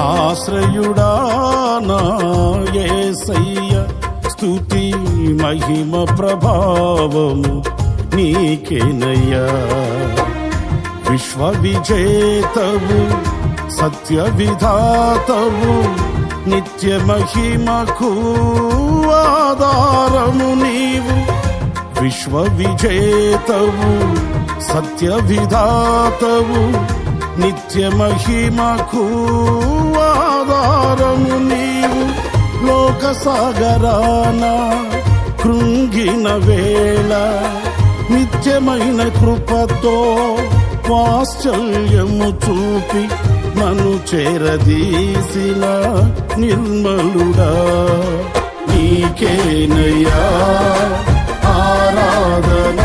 ఆశ్రయుడా నా యేసయ్య, స్తుతి మహిమ ప్రభావము నీకేనయ్యా. విశ్వ విజేతవు సత్య విధాతవు, నిత్య మహిమకు ఆధారము నీవు. విశ్వ విజేతవు సత్య విధాతవు, నిత్య మహిమకు ఆధారము నీవు. లోక సాగరాన కృంగిన వేళ, నిత్యమైన కృపతో వాత్సల్యము చూపి నన్ను చేరదీసిన నిర్మలుడా, నీకేనయ్యా ఆరాధన.